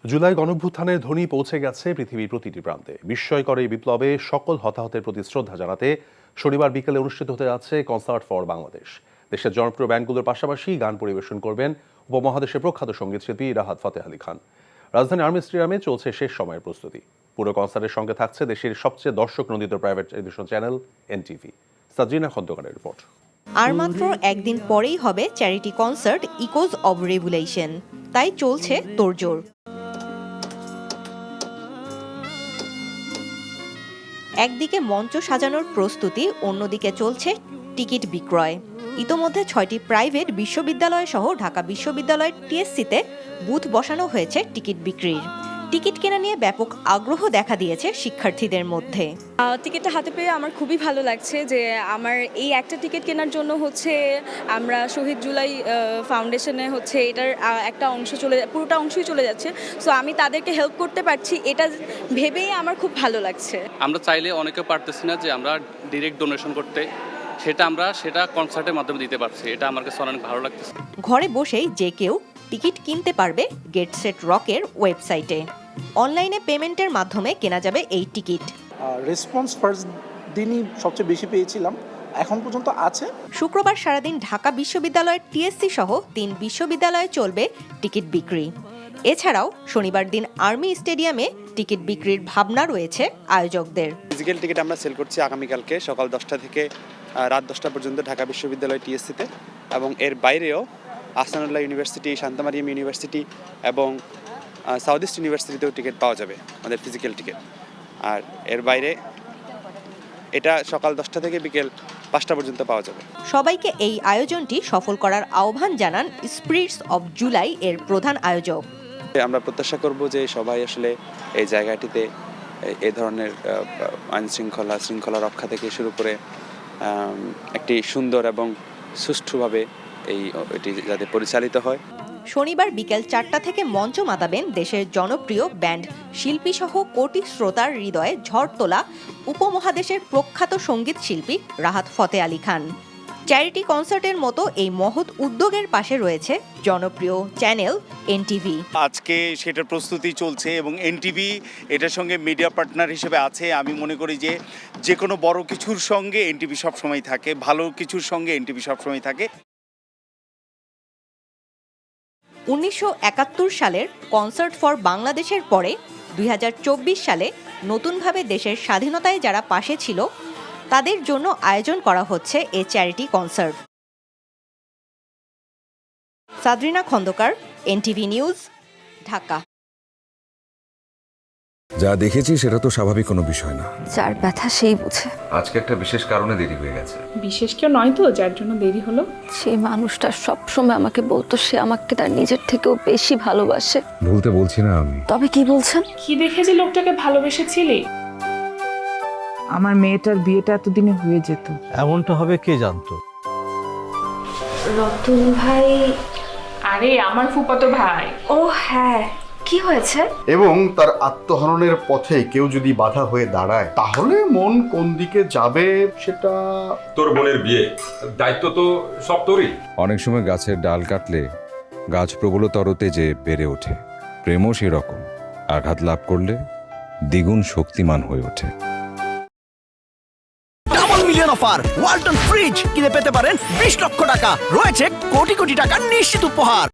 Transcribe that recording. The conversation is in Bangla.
জুলাই গণঅভ্যুত্থানের ধ্বনি পৌঁছে গেছে পৃথিবীর প্রতিটি প্রান্তে। বিস্ময়কর এই বিপ্লবে সকল হতাহতের প্রতি শ্রদ্ধা জানাতে শনিবার বিকেলে অনুষ্ঠিত হতে যাচ্ছে কনসার্ট ফর বাংলাদেশ। দেশের জনপ্রিয় ব্যান্ডগুলোর পাশাপাশি গান পরিবেশন করবেন উপমহাদেশের প্রখ্যাত সঙ্গীতশিল্পী রাহাত ফতেহ আলী খান। রাজধানী আর্মি স্টেডিয়ামে চলছে শেষ সময়ের প্রস্তুতি। পুরো কনসার্টের সঙ্গে থাকছে দেশের সবচেয়ে দর্শক নন্দিত private television channel NTV. Sajina খন্দকারের রিপোর্ট। আর মাত্র একদিন পরেই হবে charity concert Echoes of Revolution, তাই চলছে তোড়জোড়। একদিকে মঞ্চ সাজানোর প্রস্তুতি, অন্যদিকে চলছে টিকিট বিক্রয়। ইতোমধ্যে 6টি প্রাইভেট বিশ্ববিদ্যালয় সহ ঢাকা বিশ্ববিদ্যালয়ের টিএসসিতে বুথ বসানো হয়েছে টিকিট বিক্রির। টিকিট কেনা নিয়ে ব্যাপক আগ্রহ দেখা দিয়েছে শিক্ষার্থীদের মধ্যে। টিকিটটা হাতে পেয়ে আমার খুবই ভালো লাগছে যে আমার এই একটা টিকিট কেনার জন্য আমরা শহীদ জুলাই ফাউন্ডেশনে এটার একটা অংশ পুরোটা অংশই চলে যাচ্ছে। সো আমি তাদেরকে হেল্প করতে পারছি, এটা ভেবেই আমার খুব ভালো লাগছে। আমরা চাইলে অনেকে পারতেছি না যে আমরা ডিরেক্ট ডোনেশন করতে, সেটা কনসার্টের মাধ্যমে দিতে পারছি। এটা আমার কাছে অনেক ভালো লাগতেছে। ঘরে বসেই যে কেউ টিকিট কিনতে পারবে গেট সেট রকের ওয়েবসাইটে। অনলাইনে পেমেন্টের মাধ্যমে কেনা যাবে এই টিকিট। রেসপন্স ফার্স্ট দিনই সবচেয়ে বেশি পেয়েছিলাম, এখন পর্যন্ত আছে। শুক্রবার সারাদিন ঢাকা বিশ্ববিদ্যালয়ের টিএসসি সহ 3 বিশ্ববিদ্যালয়ে চলবে টিকিট বিক্রি। এছাড়াও শনিবার দিন আর্মি স্টেডিয়ামে টিকিট বিক্রির ভাবনা রয়েছে আয়োজকদের। ফিজিক্যাল টিকিট আমরা সেল করছি আগামীকালকে সকাল 10টা থেকে রাত 10টা পর্যন্ত ঢাকা বিশ্ববিদ্যালয় টিএসসিতে, এবং এর বাইরেও আহসানুল্লাহ ইউনিভার্সিটি, শান্তামারিয়াম ইউনিভার্সিটি এবং সাউথ ইস্ট ইউনিভার্সিটিতেও টিকিট পাওয়া যাবে আমাদের ফিজিক্যাল টিকিট। আর এর বাইরে এটা সকাল 10টা থেকে বিকেল 5টা পর্যন্ত পাওয়া যাবে। সবাইকে এই আয়োজনটি সফল করার আহ্বান জানান স্পিরিটস অব জুলাই এর প্রধান আয়োজক। আমরা প্রত্যাশা করব যে সবাই আসলে এই জায়গাটিতে এই ধরনের আইন শৃঙ্খলা রক্ষা থেকে শুরু করে একটি সুন্দর এবং সুষ্ঠুভাবে এটি যাতে পরিচালিত হয়। শনিবার বিকেল 4টা থেকে মঞ্চ মাতাবেন দেশের জনপ্রিয় ব্যান্ড শিল্পী সহ কোটি শ্রোতার হৃদয়ে ঝড় তোলা উপমহাদেশের প্রখ্যাত সঙ্গীত শিল্পী রাহাত ফতেহ আলী খান। চ্যারিটি কনসার্টের মতো এই মহৎ উদ্যোগের পাশে রয়েছে জনপ্রিয় চ্যানেল এনটিভি। আজকে সেটার প্রস্তুতি চলছে এবং এনটিভি এটার সঙ্গে মিডিয়া পার্টনার হিসেবে আছে। আমি মনে করি যে কোনো বড় কিছুর সঙ্গে এনটিভি সবসময় থাকে, ভালো কিছুর সঙ্গে এনটিভি সবসময় থাকে। 1971 সালের কনসার্ট ফর বাংলাদেশের পরে 2024 সালে নতুনভাবে দেশের স্বাধীনতায় যারা পাশে ছিল তাদের জন্য আয়োজন করা হচ্ছে এই charity concert. Sadrina Khandakar, NTV news, Dhaka. যা দেখেছি সেটা তো স্বাভাবিক কোনো বিষয় না। যার ব্যথা সেই বুঝে। আজকে একটা বিশেষ কারণে দেরি হয়ে গেছে। বিশেষ কেউ নয় তো যার জন্য দেরি হলো। সেই মানুষটা সবসময় আমাকে বলতো সে আমাকে তার নিজের থেকেও বেশি ভালোবাসে। ভুলতে বলছি না আমি। তবে কি বলছেন? কি দেখে যে লোকটাকে ভালোবেসেছিলি? আমার মেয়েটার বিয়েটা এতদিনে হয়ে যেত। এমনটা হবে কে জানতো? রতন ভাই। আরে আমার ফুফাতো ভাই। ও হ্যাঁ, কি হয়েছে? এবং তার আত্মহননের পথে কেউ যদি বাধা হয়ে দাঁড়ায় তাহলে মন কোন দিকে যাবে সেটা। তোর বোনের বিয়ে, দায়িত্ব তো সব তোরই। অনেক সময় গাছের ডাল কাটলে গাছ প্রবলতর তেজে বেড়ে ওঠে। প্রেমও সেরকম, আঘাত লাভ করলে দ্বিগুণ শক্তিমান হয়ে ওঠে। Double million offer Walton fridge কিনে পেতে পারেন 20 লক্ষ টাকা, রয়েছে কোটি কোটি টাকার নিশ্চিত উপহার।